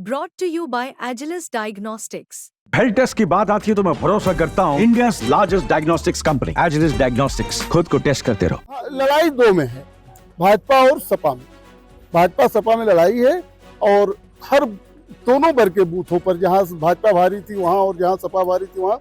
Brought to you by Agilus Diagnostics. Health test की बात आती है तो मैं भरोसा करता हूँ India's largest diagnostics company Agilus diagnostics. खुद को टेस्ट करते रहो। लड़ाई दो में है, भाजपा और सपा में। भाजपा सपा में लड़ाई है और हर दोनों वर्ग के बूथों पर जहाँ भाजपा भारी थी वहाँ और जहाँ सपा भारी थी वहाँ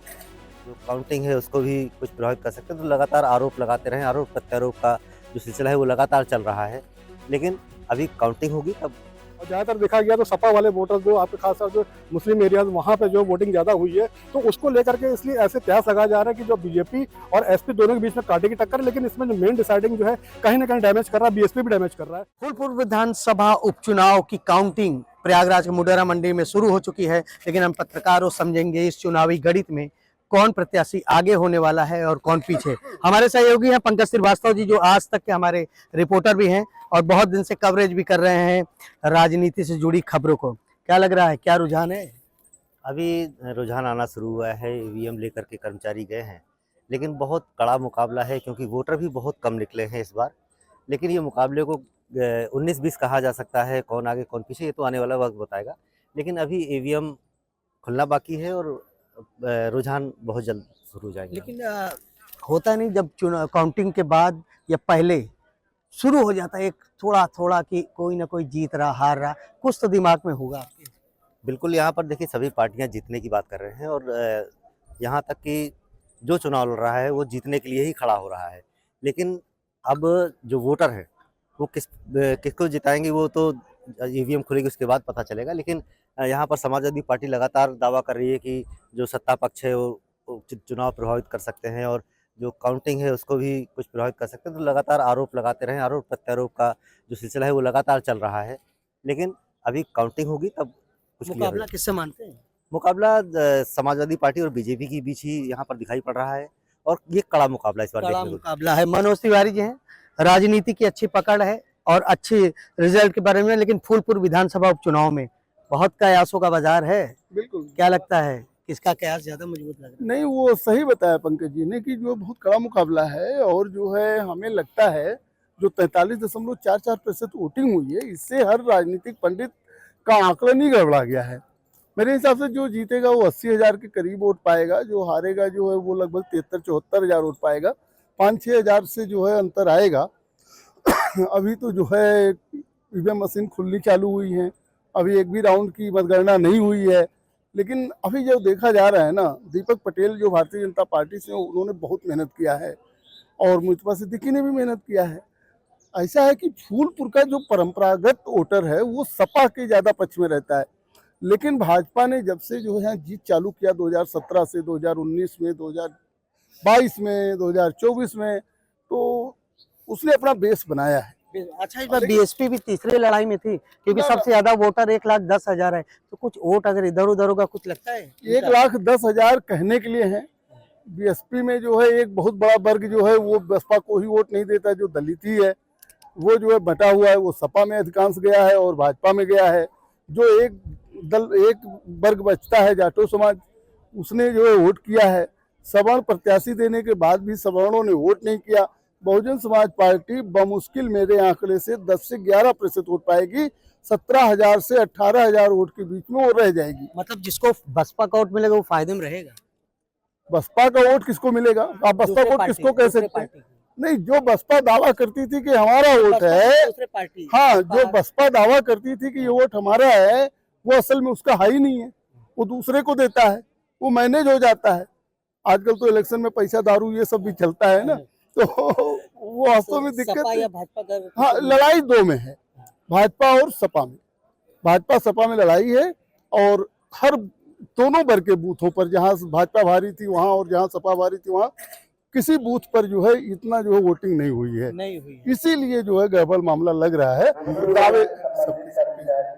जो काउंटिंग है उसको भी कुछ प्रभावित कर सकते हैं। तो लगातार आरोप लगाते रहे, आरोप प्रत्यारोप का जो सिलसिला है वो लगातार चल रहा है, लेकिन अभी काउंटिंग होगी तब। और ज़्यादातर देखा गया तो सपा वाले वोटर जो आपके खासकर जो मुस्लिम एरियाज वहाँ पे जो वोटिंग ज़्यादा हुई है, तो उसको लेकर के इसलिए ऐसे प्रयास लगाया जा रहा है कि जो बीजेपी और एसपी दोनों के बीच में कांटे की टक्कर, लेकिन इसमें जो मेन डिसाइडिंग जो है कहीं ना कहीं डैमेज कर रहा है, बीएसपी भी डैमेज कर रहा है। फूलपुर विधानसभा उपचुनाव की काउंटिंग प्रयागराज के मुडेरा मंडी में शुरू हो चुकी है, लेकिन हम पत्रकारों समझेंगे इस चुनावी गणित में कौन प्रत्याशी आगे होने वाला है और कौन पीछे। हमारे सहयोगी हैं पंकज श्रीवास्तव जी, जो आज तक के हमारे रिपोर्टर भी हैं और बहुत दिन से कवरेज भी कर रहे हैं राजनीति से जुड़ी खबरों को। क्या लग रहा है, क्या रुझान है? अभी रुझान आना शुरू हुआ है, ईवीएम लेकर के कर्मचारी गए हैं, लेकिन बहुत कड़ा मुकाबला है क्योंकि वोटर भी बहुत कम निकले हैं इस बार। लेकिन ये मुकाबले को 19-20 कहा जा सकता है, कौन आगे कौन पीछे ये तो आने वाला वक्त बताएगा। लेकिन अभी ईवीएम खुलना बाकी है और रुझान बहुत जल्द शुरू हो जाएंगे। लेकिन होता नहीं जब चुनाव काउंटिंग के बाद या पहले शुरू हो जाता है एक थोड़ा थोड़ा कि कोई ना कोई जीत रहा, हार रहा, कुछ तो दिमाग में होगा आपके। बिल्कुल, यहाँ पर देखिए सभी पार्टियां जीतने की बात कर रहे हैं और यहाँ तक कि जो चुनाव लड़ रहा है वो जीतने के लिए ही खड़ा हो रहा है। लेकिन अब जो वोटर है वो किसको जिताएंगे वो तो ईवीएम खुलेगी उसके बाद पता चलेगा। लेकिन यहाँ पर समाजवादी पार्टी लगातार दावा कर रही है कि जो सत्ता पक्ष है वो चुनाव प्रभावित कर सकते हैं और जो काउंटिंग है उसको भी कुछ प्रभावित कर सकते हैं। तो लगातार आरोप लगाते रहे, आरोप प्रत्यारोप का जो सिलसिला है वो लगातार चल रहा है, लेकिन अभी काउंटिंग होगी तब कुछ मुकाबला किससे मानते हैं? मुकाबला समाजवादी पार्टी और बीजेपी के बीच ही यहाँ पर दिखाई पड़ रहा है और ये कड़ा मुकाबला इस बार कड़ा देखने को। मुकाबला है। मनोज तिवारी जी हैं, राजनीति की अच्छी पकड़ है और अच्छी रिजल्ट के बारे में, लेकिन फूलपुर विधानसभा उपचुनाव में बहुत कयासों का बाजार है। बिल्कुल, क्या लगता है किसका कयास ज्यादा मजबूत लग रहा है? नहीं वो सही बताया पंकज जी ने कि जो बहुत कड़ा मुकाबला है और जो है हमें लगता है जो 43.44% वोटिंग हुई है, इससे हर राजनीतिक पंडित का आंकलन ही गड़बड़ा गया है। मेरे हिसाब से जो जीतेगा वो 80,000 के करीब वोट पाएगा, जो हारेगा जो है वो लगभग 73-74 हज़ार वोट पाएगा। 5-6 हज़ार से जो है अंतर आएगा। अभी तो जो है ईवीएम मशीन खुलनी चालू हुई है, अभी एक भी राउंड की मतगणना नहीं हुई है, लेकिन अभी जो देखा जा रहा है ना, दीपक पटेल जो भारतीय जनता पार्टी से उन्होंने बहुत मेहनत किया है और मुस्तफा सिद्दीकी ने भी मेहनत किया है। ऐसा है कि फूलपुर का जो परंपरागत वोटर है वो सपा के ज़्यादा पक्ष में रहता है, लेकिन भाजपा ने जब से जो है जीत चालू किया 2017 से 2019 में, 2022 में, 2024 में, तो उसने अपना बेस बनाया है। अच्छा, इस बार बीएसपी भी तीसरी लड़ाई में थी क्योंकि सबसे ज्यादा वोटर 1,10,000 है, तो कुछ वोट अगर इधर उधर होगा कुछ लगता है? 1,10,000 कहने के लिए है। बीएसपी में जो है एक बहुत बड़ा वर्ग जो है वो बसपा को ही वोट नहीं देता, जो दलित ही है वो जो है बटा हुआ है, वो सपा में अधिकांश गया है और भाजपा में गया है। जो एक वर्ग बचता है जाटो समाज, उसने जो है वोट किया है। सवर्ण प्रत्याशी देने के बाद भी सवर्णों ने वोट नहीं किया। बहुजन समाज पार्टी बमुश्किल मेरे आंकड़े से 10 से 11% वोट पाएगी, 17,000 से 18,000 वोट के बीच में वो रह जाएगी। मतलब जिसको बसपा का वोट मिलेगा वो फायदे में रहेगा। बसपा का वोट किसको मिलेगा? आप बसपा वोट किसको कह सकते हैं? नहीं, जो बसपा दावा करती थी कि हमारा वोट है, हाँ, जो बसपा दावा करती थी कि ये वोट हमारा है, वो असल में उसका है ही नहीं है, वो दूसरे को देता है, वो मैनेज हो जाता है। आजकल तो इलेक्शन में पैसा दारू ये सब भी चलता है ना, तो वो वास्तव में दिक्कत है। हाँ, लड़ाई दो में है, भाजपा और सपा में। भाजपा सपा में लड़ाई है और हर दोनों वर्ग के बूथों पर जहाँ भाजपा भारी थी वहाँ और जहाँ सपा भारी थी वहाँ किसी बूथ पर जो है इतना जो है वोटिंग नहीं हुई है, इसीलिए जो है गड़बड़ मामला लग रहा है। दावे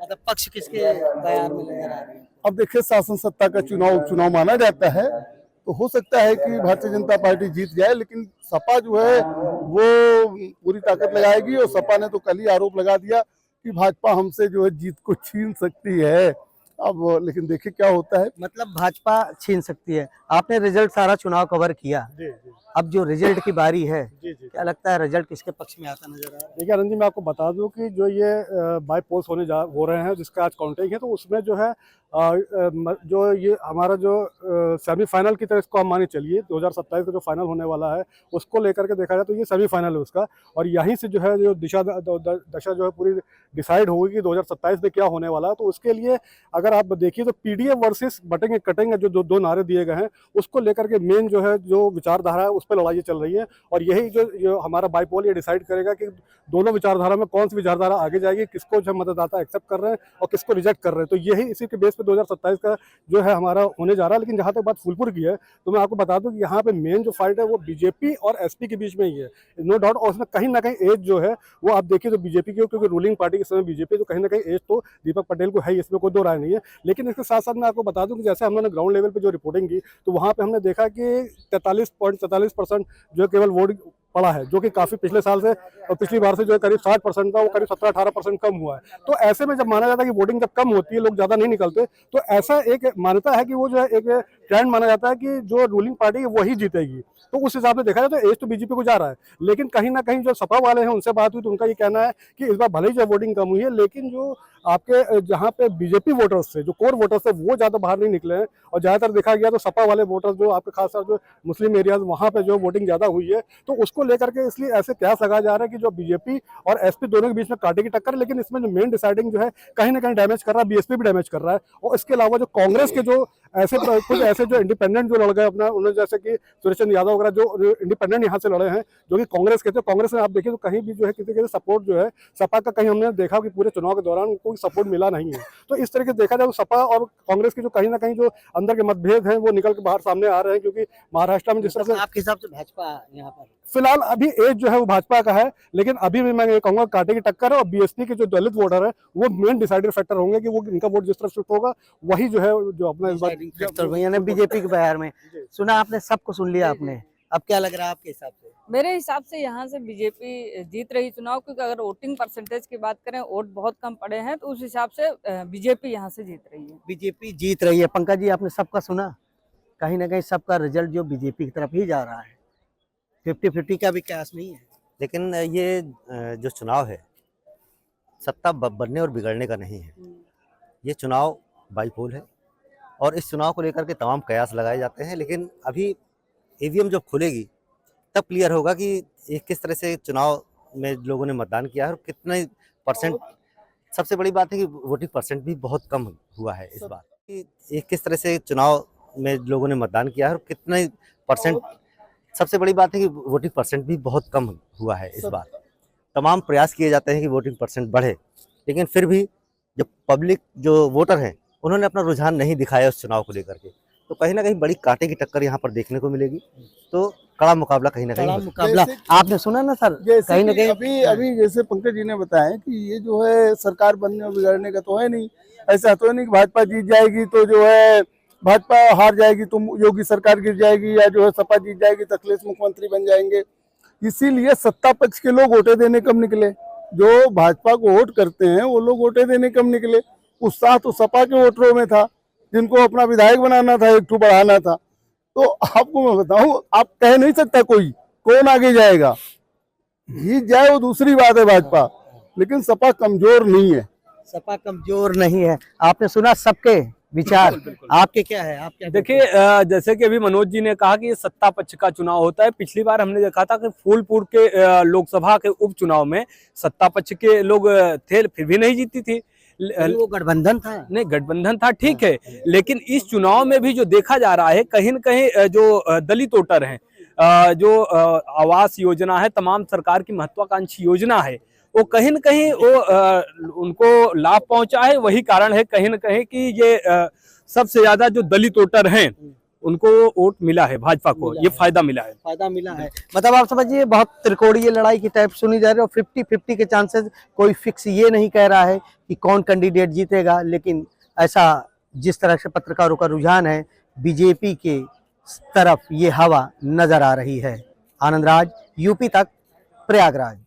मतलब पक्ष किसके बयान में नजर आ रहे हैं? अब देखिए, शासन सत्ता का चुनाव माना जाता है, तो हो सकता है कि भारतीय जनता पार्टी जीत जाए, लेकिन सपा जो है वो पूरी ताकत लगाएगी और सपा ने तो कल ही आरोप लगा दिया कि भाजपा हमसे जो है जीत को छीन सकती है। अब लेकिन देखिए क्या होता है। मतलब भाजपा छीन सकती है। आपने रिजल्ट सारा चुनाव कवर किया, जी जी अब जो रिजल्ट की बारी है, जी जी। क्या लगता है रिजल्ट किसके पक्ष में आता नजर आ रहा है? देखिए आनंद जी, मैं आपको बता दूं कि जो ये बाई पोल्स हो रहे हैं जिसका आज काउंटिंग है, तो उसमें जो है जो ये हमारा जो सेमीफाइनल की तरह इसको हम माने चलिए 2027 का जो फाइनल होने वाला है उसको लेकर के देखा जाए तो ये सेमीफाइनल है उसका, और यहीं से जो है जो दशा जो है पूरी डिसाइड होगी कि 2027 में क्या होने वाला है। तो उसके लिए अगर आप देखिए तो पीडीएफ वर्सेस बटेंगे कटेंगे जो दो नारे दिए गए हैं उसको लेकर के मेन जो है जो विचारधारा है उस पर लड़ाई चल रही है, और यही जो हमारा बाईपोल ये डिसाइड करेगा कि दोनों विचारधारा में कौन सी विचारधारा आगे जाएगी, किसको जो मतदाता एक्सेप्ट कर रहे हैं और किसको रिजेक्ट कर रहे हैं। तो यही इसी के बेस पे 2027 का जो है हमारा होने जा रहा है। लेकिन जहाँ तक बात फूलपुर की है तो मैं आपको बता दूं कि यहाँ पे मेन जो फाइट है वो बीजेपी और एसपी के बीच में ही है, नो डाउट। और उसमें कहीं ना कहीं एज जो है वो आप देखिए तो बीजेपी की, क्योंकि रूलिंग पार्टी के समय बीजेपी, तो कहीं ना कहीं एज तो दीपक पटेल को है, इसमें कोई दो राय नहीं है। लेकिन इसके साथ साथ मैं आपको बता दूं कि जैसे हमने ग्राउंड लेवल पे जो रिपोर्टिंग की तो वहाँ पे हमने देखा कि 43.44% जो केवल वोट पड़ा है, जो कि काफी पिछले साल से और पिछली बार से जो है करीब 60% था, वो करीब 17-18% कम हुआ है। तो ऐसे में जब माना जाता है कि वोटिंग जब कम होती है, लोग ज्यादा नहीं निकलते, तो ऐसा एक मान्यता है कि वो जो है एक ट्रेंड माना जाता है कि जो रूलिंग पार्टी है वही जीतेगी। तो उस हिसाब से देखा जाए तो एज तो बीजेपी को जा रहा है। लेकिन कहीं ना कहीं जो सपा वाले हैं उनसे बात हुई तो उनका ये कहना है कि इस बार भले ही जो वोटिंग कम हुई है, लेकिन जो आपके जहाँ पे बीजेपी वोटर्स थे, जो कोर वोटर्स थे, वो ज्यादा बाहर नहीं निकले हैं। और ज्यादातर देखा गया तो सपा वाले वोटर्स जो आपके खासकर जो मुस्लिम एरियाज वहाँ पे जो वोटिंग ज्यादा हुई है, तो उसको लेकर के इसलिए ऐसे कयास लगाया जा रहा है कि जो बीजेपी और एसपी दोनों के बीच में कांटे की टक्कर। लेकिन इसमें जो मेन डिसाइडिंग जो है कहीं ना कहीं डैमेज कर रहा है, बीएसपी भी डैमेज कर रहा है। और इसके अलावा जो कांग्रेस के जो कुछ ऐसे जो इंडिपेंडेंट जो लड़ गए अपना, उन्होंने जैसे कि सुरेश चंद्र यादव वगैरह जो इंडिपेंडेंट यहाँ से लड़े हैं, जो कि कांग्रेस के थे, कांग्रेस में आप देखिए तो कहीं भी जो है किसी के सपोर्ट जो है सपा का कहीं हमने देखा कि पूरे चुनाव के दौरान कोई सपोर्ट मिला नहीं है। तो इस तरीके से देखा जाए तो सपा और कांग्रेस के जो कहीं ना कहीं जो अंदर के मतभेद हैं वो निकल के बाहर सामने आ रहे हैं, क्योंकि महाराष्ट्र में जिस तरह से आपके हिसाब से भाजपा यहाँ पर फिलहाल अभी एज जो है वो भाजपा का है, लेकिन अभी भी मैं ये कहूंगा कांटे की टक्कर है। और बीएसपी के जो दलित वोटर है वो मेन डिसाइडर फैक्टर होंगे कि वो इनका वोट जिस तरफ शिफ्ट होगा वही जो है जो अपना इस बार बीजेपी के बाहर में सुना आपने, सबको सुन लिया आपने, अब क्या लग रहा है आपके हिसाब से? मेरे हिसाब से यहाँ से बीजेपी जीत रही चुनाव, क्योंकि अगर वोटिंग परसेंटेज की बात करें, वोट बहुत कम पड़े हैं, तो उस हिसाब से बीजेपी यहाँ से जीत रही है। बीजेपी जीत रही है। पंकज जी, आपने सबका सुना, कहीं ना कहीं सबका रिजल्ट जो बीजेपी की तरफ ही जा रहा है, 50-50 का भी कयास नहीं है। लेकिन ये जो चुनाव है सत्ता बनने और बिगड़ने का नहीं है, ये चुनाव बाईपोल है और इस चुनाव को लेकर के तमाम कयास लगाए जाते हैं। लेकिन अभी ईवीएम जब खुलेगी तब क्लियर होगा कि ये किस तरह से चुनाव में लोगों ने मतदान किया है और कितने परसेंट। सबसे बड़ी बात है कि वोटिंग परसेंट भी बहुत कम हुआ है इस बार, कि ये किस तरह से चुनाव में लोगों ने मतदान किया है और कितने परसेंट। सबसे बड़ी बात है कि वोटिंग परसेंट भी बहुत कम हुआ है इस बार। तमाम प्रयास किए जाते हैं कि वोटिंग परसेंट बढ़े, लेकिन फिर भी जो पब्लिक जो वोटर हैं उन्होंने अपना रुझान नहीं दिखाया उस चुनाव को लेकर के, तो कहीं ना कहीं बड़ी कांटे की टक्कर यहाँ पर देखने को मिलेगी। तो कड़ा मुकाबला कहीं ना कहीं मुकाबला आपने सुना ना सर, जैसे कहीं ना कि कहीं अभी जैसे पंकज जी ने बताया कि ये जो है सरकार बनने और बिगड़ने का तो है नहीं। ऐसा तो है नहीं कि भाजपा जीत जाएगी तो जो है भाजपा हार जाएगी तो योगी सरकार गिर जाएगी, या जो है सपा जीत जाएगी तो अखिलेश मुख्यमंत्री बन जाएंगे। इसीलिए सत्ता पक्ष के लोग वोटे देने कम निकले, जो भाजपा को वोट करते हैं वो लोग वोटे देने कम निकले। उत्साह तो सपा के वोटरों में था, जिनको अपना विधायक बनाना था, एक ठू बढ़ाना था। तो आपको मैं बताऊं, आप कह नहीं सकता कोई कौन आगे जाएगा, जीत जाए वो दूसरी बात है भाजपा, लेकिन सपा कमजोर नहीं है। सपा कमजोर नहीं है। आपने सुना सबके विचार, आपके क्या है? आप क्या देखिए, जैसे कि अभी मनोज जी ने कहा कि ये सत्ता पक्ष का चुनाव होता है। पिछली बार हमने देखा था कि फूलपुर के लोकसभा के उपचुनाव में सत्ता पक्ष के लोग थे, फिर भी नहीं जीती थी। वो गठबंधन था, नहीं गठबंधन था, ठीक है, लेकिन इस चुनाव में भी जो देखा जा रहा है कहीं न कहीं जो दलित वोटर हैं, जो आवास योजना है, तमाम सरकार की महत्वाकांक्षी योजना है, वो कहीं न कहीं वो उनको लाभ पहुंचा है। वही कारण है कहीं न कहीं कि ये सबसे ज्यादा जो दलित वोटर हैं उनको वोट मिला है, भाजपा को ये फायदा मिला है। फायदा मिला है, मतलब आप समझिए बहुत त्रिकोणीय लड़ाई की टाइप सुनी जा रही है और 50-50 के चांसेस, कोई फिक्स ये नहीं कह रहा है कि कौन कैंडिडेट जीतेगा। लेकिन ऐसा जिस तरह से पत्रकारों का रुझान है, बीजेपी के तरफ ये हवा नजर आ रही है। आनंद राज, यूपी तक, प्रयागराज।